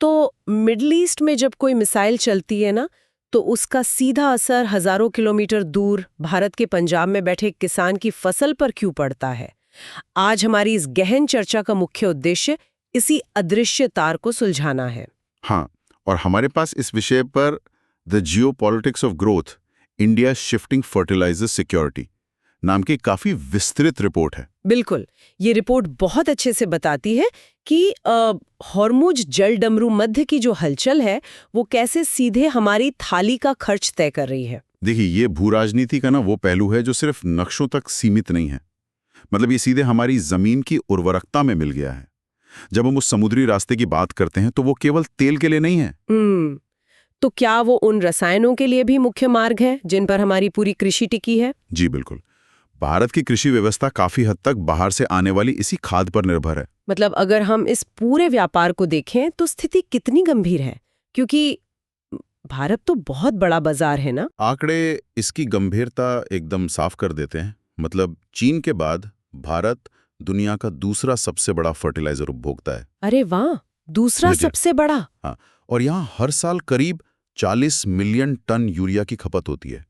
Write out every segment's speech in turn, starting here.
तो middle east में जब कोई मिसाइल चलती है ना, तो उसका सीधा असर हजारों किलोमीटर दूर भारत के पंजाब में बैठे एक किसान की फसल पर क्यों पड़ता है? आज हमारी इस गहन चर्चा का मुख्य उद्देश्य इसी अदृश्य तार को सुलझाना है। हाँ, और हमारे पास इस विषय पर the geopolitics of growth, India shifting fertiliser security नाम की काफी विस्तृत रिपोर्ट है। बिल्कुल, ये रिपोर्ट बहुत अच्छे से बताती है कि हॉर्मुज जल डमरू मध्य की जो हलचल है वो कैसे सीधे हमारी थाली का खर्च तय कर रही है। देखिए, ये भू राजनीति का ना वो पहलू है जो सिर्फ नक्शों तक सीमित नहीं है। मतलब ये सीधे हमारी जमीन की उर्वरकता में मिल गया है। जब हम उस समुद्री रास्ते की बात करते हैं तो वो केवल तेल के लिए नहीं है। तो क्या वो उन रसायनों के लिए भी मुख्य मार्ग है जिन पर हमारी पूरी कृषि टिकी है? जी बिल्कुल। भारत की कृषि व्यवस्था काफी हद तक बाहर से आने वाली इसी खाद पर निर्भर है। मतलब अगर हम इस पूरे व्यापार को देखें तो स्थिति कितनी गंभीर है, क्योंकि भारत तो बहुत बड़ा बाजार है ना। आंकड़े इसकी गंभीरता एकदम साफ कर देते हैं। मतलब चीन के बाद भारत दुनिया का दूसरा सबसे बड़ा फर्टिलाइजर उपभोक्ता है। अरे वाह, दूसरा सबसे बड़ा। हाँ, और यहाँ हर साल करीब 40 मिलियन टन यूरिया की खपत होती है।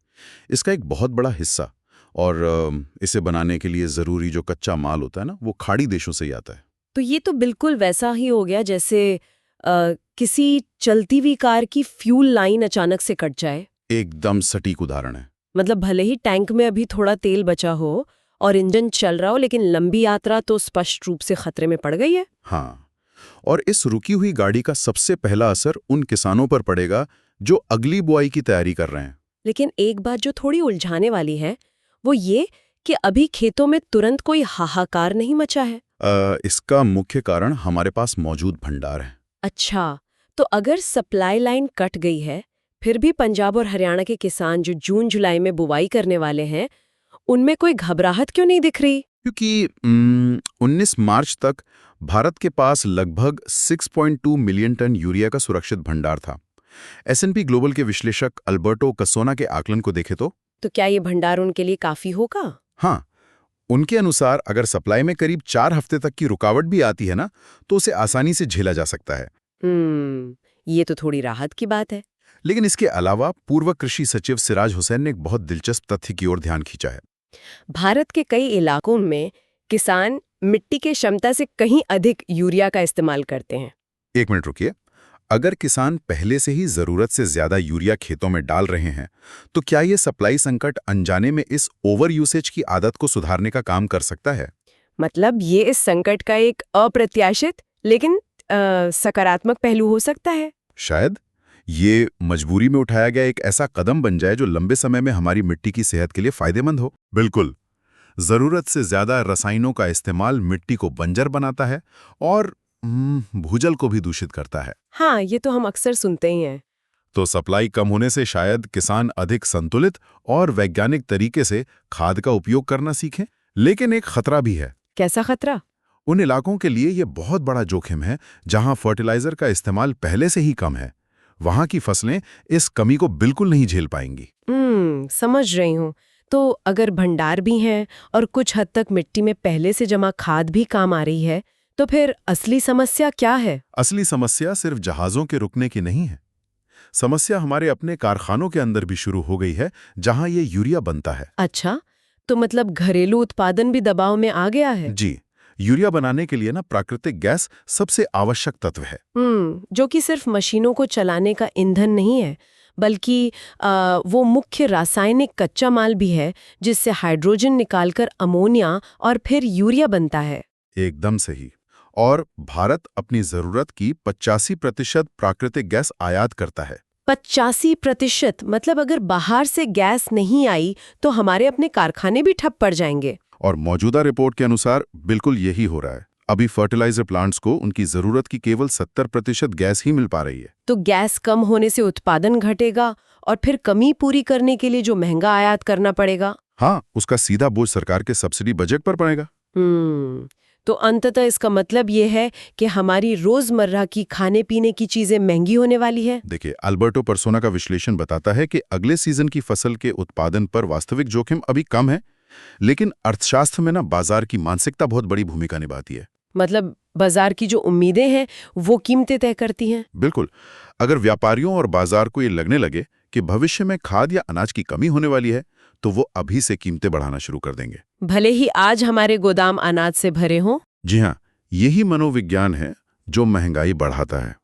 इसका एक बहुत बड़ा हिस्सा, और इसे बनाने के लिए जरूरी जो कच्चा माल होता है ना, वो खाड़ी देशों से ही आता है। तो ये तो बिल्कुल वैसा ही हो गया जैसे किसी चलती हुई कार की फ्यूल लाइन अचानक से कट जाए। एकदम सटीक उदाहरण है। मतलब भले ही टैंक में अभी थोड़ा तेल बचा हो और इंजन चल रहा हो, लेकिन लंबी यात्रा तो स्पष्ट रूप से खतरे में पड़ गई है। हाँ, और इस रुकी हुई गाड़ी का सबसे पहला असर उन किसानों पर पड़ेगा जो अगली बुआई की तैयारी कर रहे हैं। लेकिन एक बात जो थोड़ी उलझाने वाली है वो ये कि अभी खेतों में तुरंत कोई हाहाकार नहीं मचा है। इसका मुख्य कारण हमारे पास मौजूद भंडार है। अच्छा, तो अगर सप्लाई लाइन कट गई है, फिर भी पंजाब और हरियाणा के किसान जो जून जुलाई में बुवाई करने वाले हैं, उनमें कोई घबराहट क्यों नहीं दिख रही? क्योंकि 19 मार्च तक भारत के पास लगभग 6.2 मिलियन टन यूरिया का सुरक्षित भंडार था। S&P ग्लोबल के विश्लेषक अल्बर्टो कसोना के आकलन को देखे तो क्या ये भंडार उनके लिए काफी होगा? हाँ, उनके अनुसार अगर सप्लाई में करीब 4 हफ्ते तक की रुकावट भी आती है ना, तो उसे आसानी से झेला जा सकता है। ये तो थोड़ी राहत की बात है। लेकिन इसके अलावा पूर्व कृषि सचिव सिराज हुसैन ने एक बहुत दिलचस्प तथ्य की ओर ध्यान खींचा है। भारत के कई इलाकों में किसान मिट्टी के क्षमता से कहीं अधिक यूरिया का इस्तेमाल करते हैं। एक मिनट रुकिए। अगर किसान पहले से ही जरूरत से ज्यादा यूरिया खेतों में डाल रहे हैं, तो क्या ये सप्लाई संकट अनजाने में इस ओवर यूसेज की आदत को सुधारने का काम कर सकता है? मतलब ये इस संकट का एक अप्रत्याशित लेकिन सकारात्मक पहलू हो सकता है। शायद ये मजबूरी में उठाया गया एक ऐसा कदम बन जाए जो लंबे समय में हमारी मिट्टी की सेहत के लिए फायदेमंद हो। बिल्कुल, जरूरत से ज्यादा रसायनों का इस्तेमाल मिट्टी को बंजर बनाता है और भूजल को भी दूषित करता है। हाँ, ये तो हम अक्सर सुनते ही हैं। तो सप्लाई कम होने से शायद किसान अधिक संतुलित और वैज्ञानिक तरीके से खाद का उपयोग करना सीखें। लेकिन एक खतरा भी है। कैसा खतरा? उन इलाकों के लिए ये बहुत बड़ा जोखिम है जहां फर्टिलाइजर का इस्तेमाल पहले से ही कम है। वहां की फसलें इस कमी को बिल्कुल नहीं झेल पाएंगी। समझ रही हूँ। तो अगर भंडार भी हैं और कुछ हद तक मिट्टी में पहले से जमा खाद भी काम आ रही है, तो फिर असली समस्या क्या है? असली समस्या सिर्फ जहाजों के रुकने की नहीं है। समस्या हमारे अपने कारखानों के अंदर भी शुरू हो गई है, जहां ये यूरिया बनता है। अच्छा, तो मतलब घरेलू उत्पादन भी दबाव में आ गया है? जी, यूरिया बनाने के लिए ना प्राकृतिक गैस सबसे आवश्यक तत्व है। जो कि सिर्फ मशीनों को चलाने का ईंधन नहीं है, बल्कि वो मुख्य रासायनिक कच्चा माल भी है जिससे हाइड्रोजन निकालकर अमोनिया और फिर यूरिया बनता है। एकदम सही। और भारत अपनी जरूरत की 85% प्राकृतिक गैस आयात करता है। 85%? मतलब अगर बाहर से गैस नहीं आई तो हमारे अपने कारखाने भी ठप पड़ जाएंगे। और मौजूदा रिपोर्ट के अनुसार बिल्कुल यही हो रहा है। अभी फर्टिलाइजर प्लांट्स को उनकी जरूरत की केवल 70% गैस ही मिल पा रही है। तो गैस कम होने से उत्पादन घटेगा और फिर कमी पूरी करने के लिए जो महंगा आयात करना पड़ेगा, हाँ, उसका सीधा बोझ सरकार के सब्सिडी बजट पर पड़ेगा। तो अंततः इसका मतलब ये है कि हमारी रोजमर्रा की खाने पीने की चीजें महंगी होने वाली है। देखिए, अल्बर्टो परसोना का विश्लेषण बताता है कि अगले सीजन की फसल के उत्पादन पर वास्तविक जोखिम अभी कम है, लेकिन अर्थशास्त्र में ना बाजार की मानसिकता बहुत बड़ी भूमिका निभाती है। मतलब बाजार की जो उम्मीदें हैं वो कीमतें तय करती हैं। बिल्कुल। अगर व्यापारियों और बाजार को ये लगने लगे कि भविष्य में खाद या अनाज की कमी होने वाली है, तो वो अभी से कीमतें बढ़ाना शुरू कर देंगे। भले ही आज हमारे गोदाम अनाज से भरे हों। जी हाँ, यही मनोविज्ञान है जो महंगाई बढ़ाता है।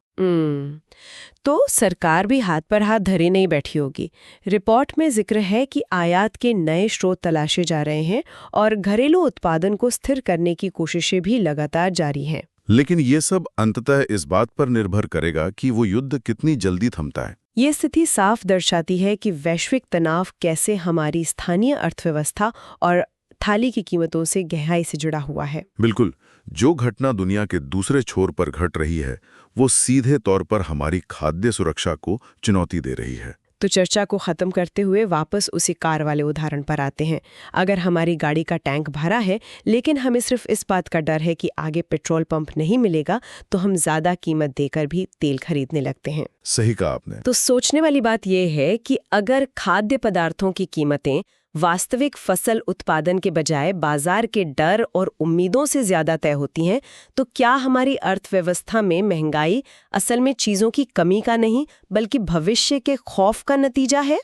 तो सरकार भी हाथ पर हाथ धरे नहीं बैठी होगी। रिपोर्ट में जिक्र है कि आयात के नए स्रोत तलाशे जा रहे हैं और घरेलू उत्पादन को स्थिर करने की कोशिशें भी लगातार जारी हैं। लेकिन ये सब अंततः इस बात पर निर्भर करेगा कि वो युद्ध कितनी जल्दी थमता है। ये स्थिति साफ दर्शाती है कि वैश्विक तनाव कैसे हमारी स्थानीय अर्थव्यवस्था और थाली की कीमतों से गहराई से जुड़ा हुआ है। बिल्कुल। जो घटना दुनिया के दूसरे छोर पर घट रही है, वो सीधे तौर पर हमारी खाद्य सुरक्षा को चुनौती दे रही है। तो चर्चा को खत्म करते हुए वापस उसी कार वाले उदाहरण पर आते हैं। अगर हमारी गाड़ी का टैंक भरा है लेकिन हमें सिर्फ इस बात का डर है कि आगे पेट्रोल पंप नहीं मिलेगा, तो हम ज्यादा कीमत देकर भी तेल खरीदने लगते हैं। सही कहा आपने। तो सोचने वाली बात यह है कि अगर खाद्य पदार्थों की कीमतें वास्तविक फसल उत्पादन के बजाय बाजार के डर और उम्मीदों से ज्यादा तय होती हैं, तो क्या हमारी अर्थव्यवस्था में महंगाई असल में चीजों की कमी का नहीं बल्कि भविष्य के खौफ का नतीजा है?